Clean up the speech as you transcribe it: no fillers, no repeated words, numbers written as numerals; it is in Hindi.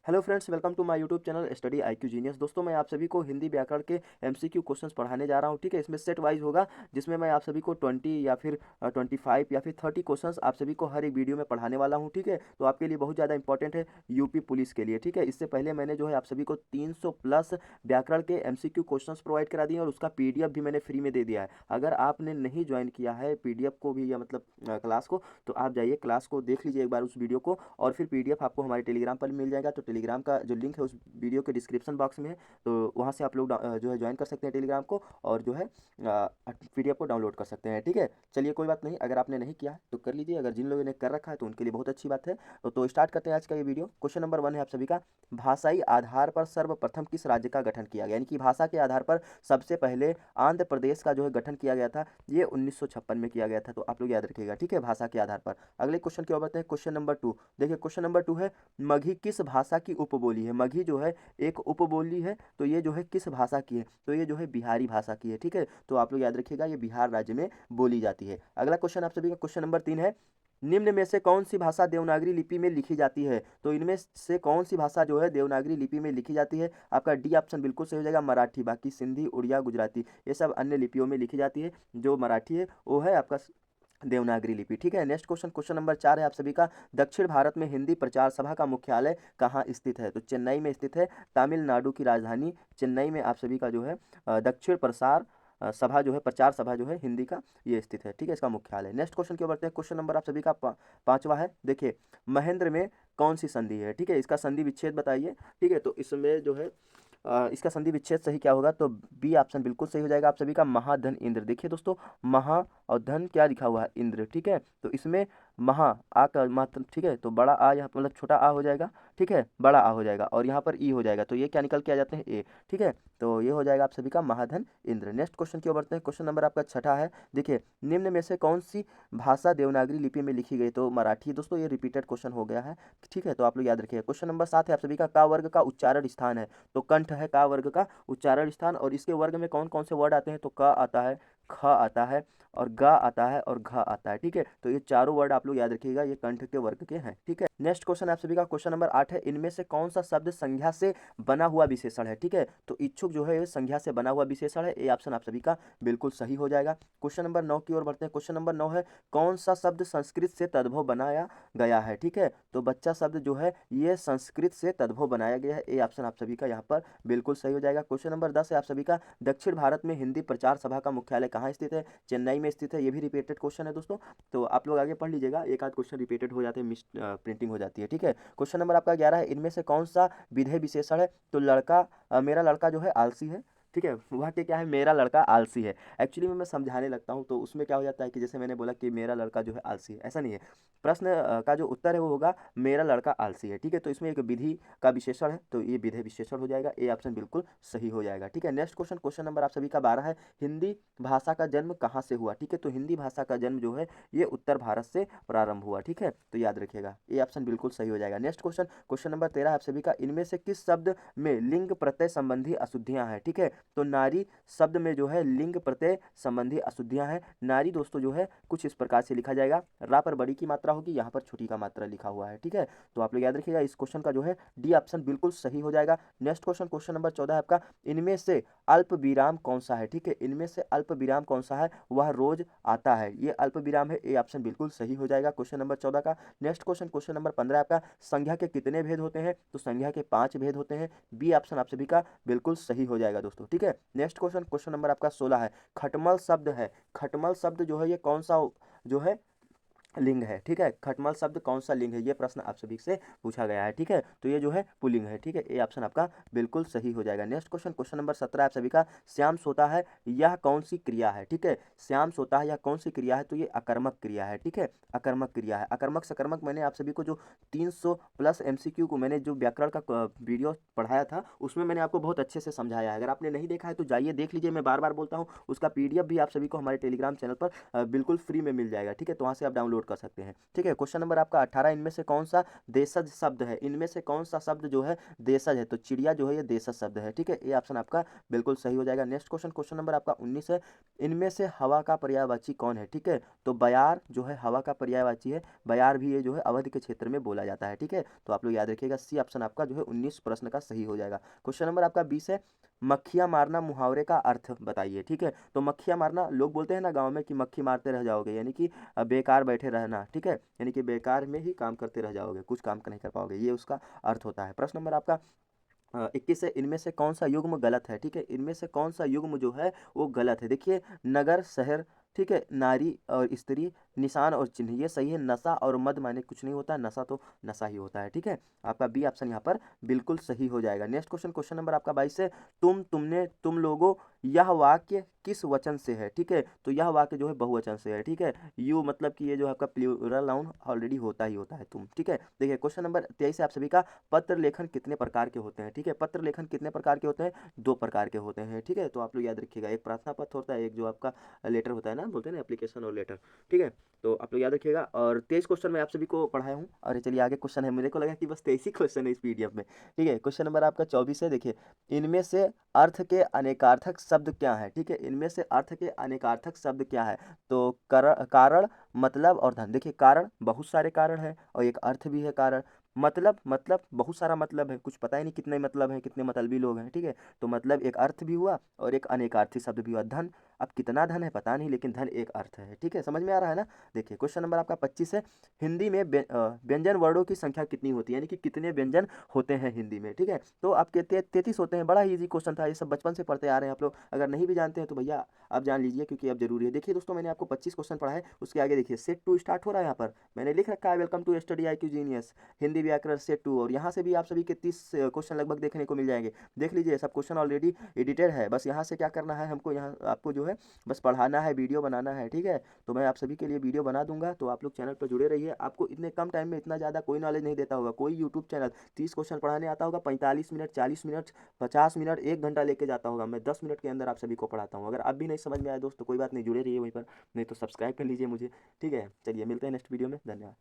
Hello friends, welcome to my YouTube channel study IQ genius. दोस्तों, मैं आप सभी को हिंदी व्याकरण के एमसीक्यू क्वेश्चंस पढ़ाने जा रहा हूं। ठीक है, इसमें सेट वाइज होगा, जिसमें मैं आप सभी को 20 या फिर 25 या फिर 30 क्वेश्चंस आप सभी को हर एक वीडियो में पढ़ाने वाला हूं। ठीक है, तो आपके लिए बहुत ज़्यादा इंपॉर्टेंट है यूपी पुलिस के लिए। ठीक है, इससे पहले मैंने जो है आप सभी को 300 प्लस व्याकरण के एमसीक्यू क्वेश्चंस प्रोवाइड करा दिए और उसका पीडीएफ भी मैंने फ्री में दे दिया है। अगर आपने नहीं ज्वाइन किया है पीडीएफ को भी, या मतलब क्लास को, तो आप जाइए क्लास को देख लीजिए एक बार उस वीडियो को, और फिर पीडीएफ आपको हमारे टेलीग्राम पर मिल जाएगा। तो टेलीग्राम का जो लिंक है उस वीडियो के डिस्क्रिप्शन बॉक्स में है, तो वहाँ से आप लोग जो है ज्वाइन कर सकते हैं टेलीग्राम को, और जो है पीडीएफ को डाउनलोड कर सकते हैं। ठीक है, चलिए कोई बात नहीं, अगर आपने नहीं किया है तो कर लीजिए, अगर जिन लोगों ने कर रखा है तो उनके लिए बहुत अच्छी बात है। तो स्टार्ट करते हैं आज का ये वीडियो। क्वेश्चन नंबर 1 है आप सभी का, भाषाई आधार पर सर्वप्रथम किस राज्य का गठन किया गया, यानी कि भाषा के आधार पर सबसे पहले आंध्र प्रदेश का जो है गठन किया गया था। ये 1956 में किया गया था, तो आप लोग याद रखिएगा। ठीक है, भाषा के आधार पर। अगले क्वेश्चन की ओर बढ़ते हैं। क्वेश्चन नंबर 2 देखिए, क्वेश्चन नंबर 2 है, मगही किस भाषा की उपबोली है। मगही जो है एक उपबोली है, तो ये जो है किस भाषा की है, तो ये जो है बिहारी भाषा की है। ठीक है, तो आप लोग याद रखिएगा, ये बिहार राज्य में बोली जाती है। अगला क्वेश्चन आप सभी का, क्वेश्चन नंबर 3 है, निम्न में से कौन सी भाषा देवनागरी लिपि में लिखी जाती है। तो इनमें से कौन सी भाषा जो है देवनागरी लिपि में लिखी जाती है। आपका डी ऑप्शन बिल्कुल सही हो जाएगा, मराठी। बाकी सिंधी, उड़िया, गुजराती, ये सब अन्य लिपियों में लिखी जाती है। जो मराठी है वो है आपका देवनागरी लिपि। ठीक है, नेक्स्ट क्वेश्चन, क्वेश्चन नंबर 4 है आप सभी का, दक्षिण भारत में हिंदी प्रचार सभा का मुख्यालय कहाँ स्थित है। तो चेन्नई में स्थित है। तमिलनाडु की राजधानी चेन्नई में आप सभी का जो है दक्षिण प्रसार सभा जो है, प्रचार सभा जो है हिंदी का, ये स्थित है। ठीक है, इसका मुख्यालय। नेक्स्ट क्वेश्चन की ओर बढ़ते हैं। क्वेश्चन नंबर आप सभी का पांचवा है। देखिए, महेंद्र में कौन सी संधि है। ठीक है, इसका संधि विच्छेद बताइए। ठीक है, तो इसमें जो है इसका संधि विच्छेद सही क्या होगा, तो बी ऑप्शन बिल्कुल सही हो जाएगा आप सभी का, महाधन इंद्र। देखिए दोस्तों, महा और धन क्या लिखा हुआ है, इंद्र। ठीक है, तो इसमें महा आ का मात्र, ठीक है, तो बड़ा आ यहाँ मतलब छोटा आ हो जाएगा। ठीक है, बड़ा आ हो जाएगा, और यहाँ पर ई हो जाएगा, तो ये क्या निकल के आ जाते हैं, ए। ठीक है, तो ये हो जाएगा आप सभी का महाधन इंद्र। नेक्स्ट क्वेश्चन की ओर बढ़ते हैं। क्वेश्चन नंबर आपका छठा है। देखिए, निम्न में से कौन सी भाषा देवनागरी लिपि में लिखी गई, तो मराठी। दोस्तों, ये रिपीटेड क्वेश्चन हो गया है। ठीक है, तो आप लोग याद रखिएगा। क्वेश्चन नंबर 7 है आप सभी का वर्ग का उच्चारण स्थान है। तो कंठ है का वर्ग का उच्चारण स्थान, और इसके वर्ग में कौन कौन से वर्ड आते हैं, तो क आता है, ख आता है, और ग आता है, और घ आता है। ठीक है, तो ये चारों वर्ड आप लोग याद रखिएगा, ये कंठ के वर्ग के हैं। ठीक है, नेक्स्ट क्वेश्चन आप सभी का, क्वेश्चन नंबर 8 है, इनमें से कौन सा शब्द संज्ञा से बना हुआ विशेषण है। ठीक है, तो इच्छुक जो है ये संज्ञा से बना हुआ विशेषण है। ए ऑप्शन आप सभी का बिल्कुल सही हो जाएगा। क्वेश्चन नंबर 9 की ओर बढ़ते हैं। क्वेश्चन नंबर 9 है, कौन सा शब्द संस्कृत से तद्भव बनाया गया है। ठीक है, तो बच्चा शब्द जो है ये संस्कृत से तद्भव बनाया गया है। ए ऑप्शन आप सभी का यहाँ पर बिल्कुल सही हो जाएगा। क्वेश्चन नंबर 10 है आप सभी का, दक्षिण भारत में हिंदी प्रचार सभा का मुख्यालय कहाँ स्थित है। चेन्नई में स्थित है। ये भी रिपीटेड क्वेश्चन है दोस्तों, तो आप लोग आगे पढ़ लीजिएगा, एक आध क्वेश्चन रिपीटेड हो जाते हैं, मिस प्रिंटिंग हो जाती है। ठीक है, क्वेश्चन नंबर आपका 11 है, इनमें से कौन सा विधेय विशेषण है। तो लड़का मेरा लड़का जो है आलसी है। ठीक है, वह के क्या है, मेरा लड़का आलसी है। एक्चुअली में मैं समझाने लगता हूँ तो उसमें क्या हो जाता है कि जैसे मैंने बोला कि मेरा लड़का जो है आलसी है, ऐसा नहीं है। प्रश्न का जो उत्तर है वो होगा मेरा लड़का आलसी है। ठीक है, तो इसमें एक विधि का विशेषण है, तो ये विधेय विशेषण हो जाएगा। ए ऑप्शन बिल्कुल सही हो जाएगा। ठीक है, नेक्स्ट क्वेश्चन, क्वेश्चन नंबर आप सभी का 12 है, हिंदी भाषा का जन्म कहाँ से हुआ। ठीक है, तो हिंदी भाषा का जन्म जो है ये उत्तर भारत से प्रारंभ हुआ। ठीक है, तो याद रखिएगा, ए ऑप्शन बिल्कुल सही हो जाएगा। नेक्स्ट क्वेश्चन, क्वेश्चन नंबर 13 आप सभी का, इनमें से किस शब्द में लिंग प्रत्यय संबंधी अशुद्धियां हैं। ठीक है, तो नारी शब्द में जो है लिंग प्रत्यय संबंधी अशुद्धियां हैं। नारी दोस्तों जो है कुछ इस प्रकार से लिखा जाएगा, रा पर बड़ी की मात्रा होगी, यहाँ पर छोटी का मात्रा लिखा हुआ है। ठीक है, तो आप लोग याद रखिएगा, इस क्वेश्चन का जो है डी ऑप्शन बिल्कुल सही हो जाएगा। नेक्स्ट क्वेश्चन, क्वेश्चन नंबर 14 है आपका, इनमें से अल्प विराम कौन सा है। ठीक है, इनमें से अल्प विराम कौन सा है, वह रोज आता है, ये अल्प विराम है। ए ऑप्शन बिल्कुल सही हो जाएगा क्वेश्चन नंबर 14 का। नेक्स्ट क्वेश्चन, क्वेश्चन नंबर 15 आपका, संख्या के कितने भेद होते हैं। तो संख्या के 5 भेद होते हैं। बी ऑप्शन आप सभी का बिल्कुल सही हो जाएगा दोस्तों। ठीक है, नेक्स्ट क्वेश्चन, क्वेश्चन नंबर आपका 16 है, खटमल शब्द है। खटमल शब्द जो है ये कौन सा जो है लिंग है। ठीक है, खटमल शब्द कौन सा लिंग है, ये प्रश्न आप सभी से पूछा गया है। ठीक है, तो ये जो है पुल्लिंग है। ठीक है, ए ऑप्शन आपका बिल्कुल सही हो जाएगा। नेक्स्ट क्वेश्चन, क्वेश्चन नंबर 17 आप सभी का, श्याम सोता है यह कौन सी क्रिया है। ठीक है, श्याम सोता है यह कौन सी क्रिया है, तो ये अकर्मक क्रिया है। ठीक है, अकर्मक क्रिया है। अकर्मक सकर्मक मैंने आप सभी को जो 300 प्लस एमसीक्यू को मैंने जो व्याकरण का वीडियो पढ़ाया था उसमें मैंने आपको बहुत अच्छे से समझाया है। अगर आपने नहीं देखा है तो जाइए देख लीजिए, मैं बार बार बोलता हूँ, उसका पीडीएफ भी आप सभी को हमारे टेलीग्राम चैनल पर बिल्कुल फ्री में मिल जाएगा। ठीक है, तो वहाँ से आप डाउनलोड डाउनलोड कर सकते हैं। ठीक है, क्वेश्चन नंबर आपका 18, इनमें से कौन सा देशज शब्द है, इनमें से कौन सा शब्द जो है देशज है, तो चिड़िया जो है ये देशज शब्द है। ठीक है, ये ऑप्शन आपका बिल्कुल सही हो जाएगा। नेक्स्ट क्वेश्चन, क्वेश्चन नंबर आपका 19 है, इनमें से हवा का पर्यायवाची कौन है। ठीक है, तो बयार जो है हवा का पर्यायवाची है, बयार भी ये जो है अवध के क्षेत्र में बोला जाता है। ठीक है, तो आप लोग याद रखिएगा, सी ऑप्शन आपका जो है 19 प्रश्न का सही हो जाएगा। क्वेश्चन नंबर आपका 20 है, मक्खियाँ मारना मुहावरे का अर्थ बताइए। ठीक है, तो मक्खियाँ मारना, लोग बोलते हैं ना गांव में कि मक्खी मारते रह जाओगे, यानी कि बेकार बैठे रहना। ठीक है, यानी कि बेकार में ही काम करते रह जाओगे, कुछ काम नहीं कर पाओगे, ये उसका अर्थ होता है। प्रश्न नंबर आपका 21 है, इनमें से कौन सा युग्म गलत है। ठीक है, इनमें से कौन सा युग्म जो है वो गलत है। देखिए, नगर शहर, ठीक है, नारी और स्त्री, निशान और चिन्ह, ये सही है। नशा और मद माने कुछ नहीं होता, नशा तो नशा ही होता है। ठीक है, आपका बी ऑप्शन यहाँ पर बिल्कुल सही हो जाएगा। नेक्स्ट क्वेश्चन, क्वेश्चन नंबर आपका 22 है, तुम, तुमने, तुम लोगों, यह वाक्य किस वचन से है। ठीक है, तो यह वाक्य जो है बहुवचन से है। ठीक है, यू मतलब कि ये जो है आपका प्लूरल नाउन ऑलरेडी होता ही होता है तुम। ठीक है, देखिए क्वेश्चन नंबर 23 है आप सभी का, पत्र लेखन कितने प्रकार के होते हैं। ठीक है, पत्र लेखन कितने प्रकार के होते हैं, 2 प्रकार के होते हैं। ठीक है, तो आप लोग याद रखिएगा, एक प्रार्थना पत्र होता है, एक जो आपका लेटर होता है ना, बोलते हैं ना एप्लीकेशन और लेटर। ठीक है, तो आप लोग याद रखिएगा। और 23 क्वेश्चन मैं आप सभी को पढ़ाया हूँ। और चलिए आगे क्वेश्चन है, मेरे को लगा कि बस 23 ही क्वेश्चन है इस पीडीएफ में। ठीक है, क्वेश्चन नंबर आपका 24 है, देखिए, इनमें से अर्थ के अनेकार्थक शब्द क्या है। ठीक है, इनमें से अर्थ के अनेकार्थक शब्द क्या है, तो कारण, मतलब और धन। देखिए, कारण बहुत सारे कारण है और एक अर्थ भी है कारण। मतलब बहुत सारा मतलब है, कुछ पता ही नहीं कितने मतलब है, कितने मतलबी लोग हैं। ठीक है, तो मतलब एक अर्थ भी हुआ और एक अनेकार्थी शब्द भी हुआ। धन, अब कितना धन है पता नहीं, लेकिन धन एक अर्थ है। ठीक है, समझ में आ रहा है ना। देखिए क्वेश्चन नंबर आपका 25 है, हिंदी में व्यंजन वर्णों की संख्या कितनी होती है, यानी कि कितने व्यंजन होते हैं हिंदी में। ठीक है, तो आपके 33 होते हैं। बड़ा ही इजी क्वेश्चन था, ये सब बचपन से पढ़ते आ रहे हैं आप लोग, अगर नहीं भी जानते हैं तो भैया आप जान लीजिए, क्योंकि अब जरूरी है। देखिए दोस्तों, मैंने आपको 25 क्वेश्चन पढ़ा है, उसके आगे देखिए सेट 2 स्टार्ट हो रहा है। यहाँ पर मैंने लिख रखा है, welcome to study IQ genius Hindi व्याकरण सेट 2, और यहाँ से भी आप सभी के 30 क्वेश्चन लगभग देखने को मिल जाएंगे। देख लीजिए, सब क्वेश्चन ऑलरेडी एडिटेड है, बस यहाँ से क्या करना है हमको, यहाँ आपको जो है बस पढ़ाना है, वीडियो बनाना है। ठीक है, तो मैं आप सभी के लिए वीडियो बना दूंगा, तो आप लोग चैनल पर जुड़े रहिए। आपको इतने कम टाइम में इतना ज़्यादा कोई नॉलेज नहीं देता होगा, कोई यूट्यूब चैनल 30 क्वेश्चन पढ़ाने आता होगा 45 मिनट, 40 मिनट, 50 मिनट, 1 घंटा लेके जाता होगा। मैं 10 मिनट के अंदर आप सभी को पढ़ाता हूँ। अगर अब भी नहीं समझ में आया दोस्त तो कोई बात नहीं, जुड़े रहिए वहीं पर, नहीं तो सब्सक्राइब कर लीजिए मुझे। ठीक है, चलिए मिलते हैं नेक्स्ट वीडियो में, धन्यवाद।